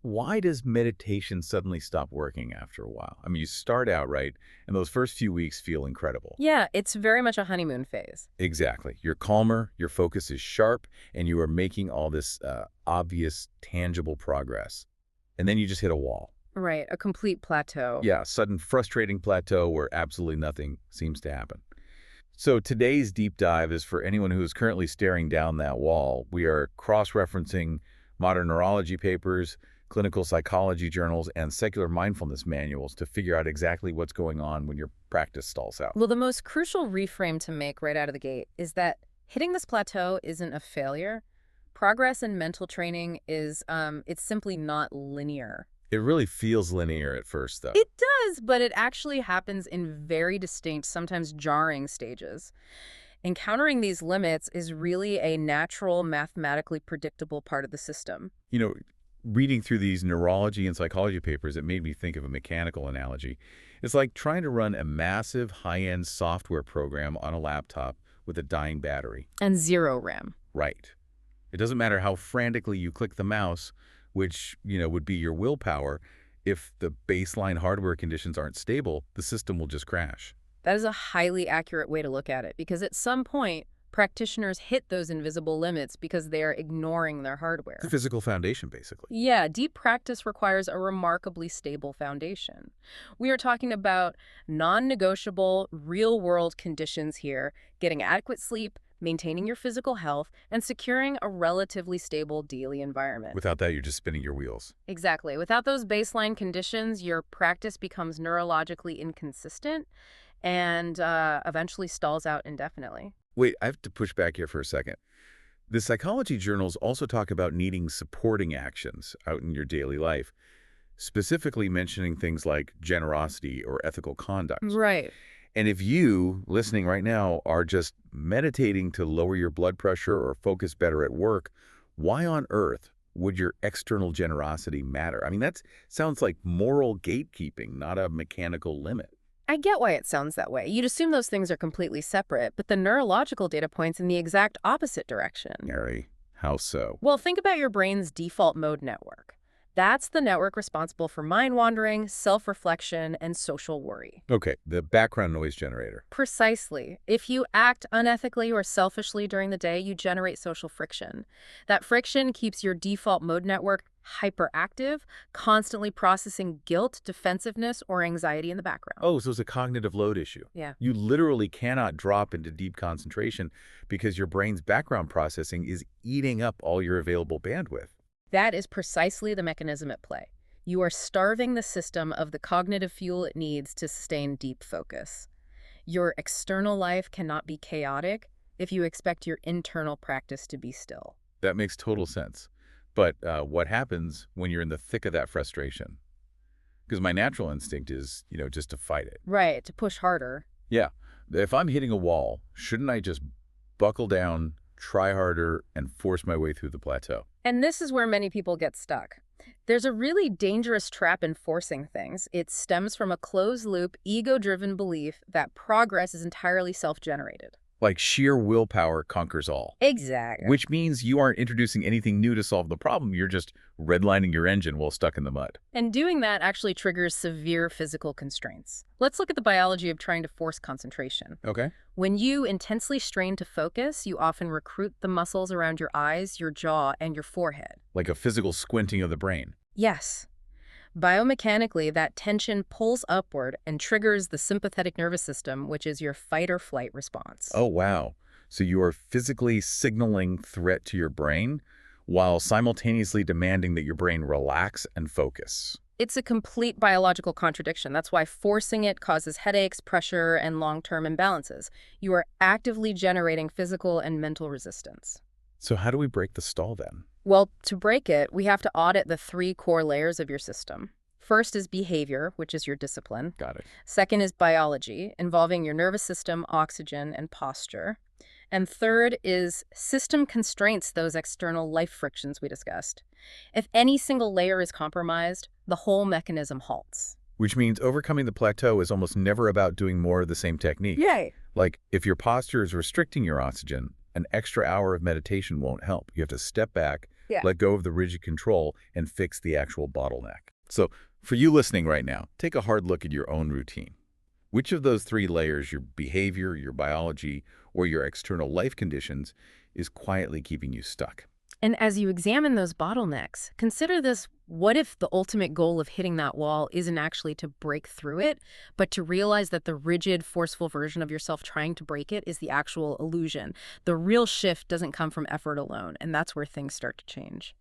Why does meditation suddenly stop working after a while? I mean, you start out right, and those first few weeks feel incredible. Yeah, it's very much a honeymoon phase. Exactly. You're calmer, your focus is sharp, and you are making all this obvious, tangible progress. And then you just hit a wall. Right, a complete plateau. Yeah, sudden frustrating plateau where absolutely nothing seems to happen. So today's deep dive is for anyone who is currently staring down that wall. We are cross-referencing modern neurology papers, clinical psychology journals, and secular mindfulness manuals to figure out exactly what's going on when your practice stalls out. Well, the most crucial reframe to make right out of the gate is that hitting this plateau isn't a failure. Progress in mental training is, it's simply not linear. It really feels linear at first, though. It does, but it actually happens in very distinct, sometimes jarring stages. Encountering these limits is really a natural, mathematically predictable part of the system. You know, reading through these neurology and psychology papers, it made me think of a mechanical analogy. It's like trying to run a massive high-end software program on a laptop with a dying battery. And zero RAM. Right. It doesn't matter how frantically you click the mouse, which, would be your willpower. If the baseline hardware conditions aren't stable, the system will just crash. That is a highly accurate way to look at it, because at some point, practitioners hit those invisible limits because they are ignoring their The hardware. physical foundation, basically. Yeah, deep practice requires a remarkably stable foundation. We are talking about non-negotiable, real-world conditions here: getting adequate sleep, maintaining your physical health, and securing a relatively stable daily environment. Without that, you're just spinning your wheels. Exactly. Without those baseline conditions, your practice becomes neurologically inconsistent and eventually stalls out indefinitely. Wait, I have to push back here for a second. The psychology journals also talk about needing supporting actions out in your daily life, specifically mentioning things like generosity or ethical conduct. Right. And if you, listening right now, are just meditating to lower your blood pressure or focus better at work, why on earth would your external generosity matter? I mean, that sounds like moral gatekeeping, not a mechanical limit. I get why it sounds that way. You'd assume those things are completely separate, but the neurological data points in the exact opposite direction. Gary, how so? Well, think about your brain's default mode network. That's the network responsible for mind wandering, self-reflection, and social worry. Okay, the background noise generator. Precisely. If you act unethically or selfishly during the day, you generate social friction. That friction keeps your default mode network hyperactive, constantly processing guilt, defensiveness, or anxiety in the background. Oh, so it's a cognitive load issue. Yeah. You literally cannot drop into deep concentration because your brain's background processing is eating up all your available bandwidth. That is precisely the mechanism at play. You are starving the system of the cognitive fuel it needs to sustain deep focus. Your external life cannot be chaotic if you expect your internal practice to be still. That makes total sense. But what happens when you're in the thick of that frustration? Because my natural instinct is, just to fight it. Right, to push harder. Yeah. If I'm hitting a wall, shouldn't I just buckle down, try harder, and force my way through the plateau? And this is where many people get stuck. There's a really dangerous trap in forcing things. It stems from a closed-loop, ego-driven belief that progress is entirely self-generated. Like sheer willpower conquers all. Exactly. Which means you aren't introducing anything new to solve the problem. You're just redlining your engine while stuck in the mud. And doing that actually triggers severe physical constraints. Let's look at the biology of trying to force concentration. Okay. When you intensely strain to focus, you often recruit the muscles around your eyes, your jaw, and your forehead. Like a physical squinting of the brain. Yes. Biomechanically, that tension pulls upward and triggers the sympathetic nervous system, which is your fight or flight response. Oh, wow. So you are physically signaling threat to your brain while simultaneously demanding that your brain relax and focus. It's a complete biological contradiction. That's why forcing it causes headaches, pressure, and long-term imbalances. You are actively generating physical and mental resistance. So how do we break the stall then? Well, to break it, we have to audit the three core layers of your system. First is behavior, which is your discipline. Got it. Second is biology, involving your nervous system, oxygen, and posture. And third is system constraints, those external life frictions we discussed. If any single layer is compromised, the whole mechanism halts. Which means overcoming the plateau is almost never about doing more of the same technique. Yay! Like if your posture is restricting your oxygen, an extra hour of meditation won't help. You have to step back, Yeah. let go of the rigid control, and fix the actual bottleneck. So for you listening right now, take a hard look at your own routine. Which of those three layers, your behavior, your biology, or your external life conditions, is quietly keeping you stuck? And as you examine those bottlenecks, consider this: what if the ultimate goal of hitting that wall isn't actually to break through it, but to realize that the rigid, forceful version of yourself trying to break it is the actual illusion? The real shift doesn't come from effort alone, and that's where things start to change.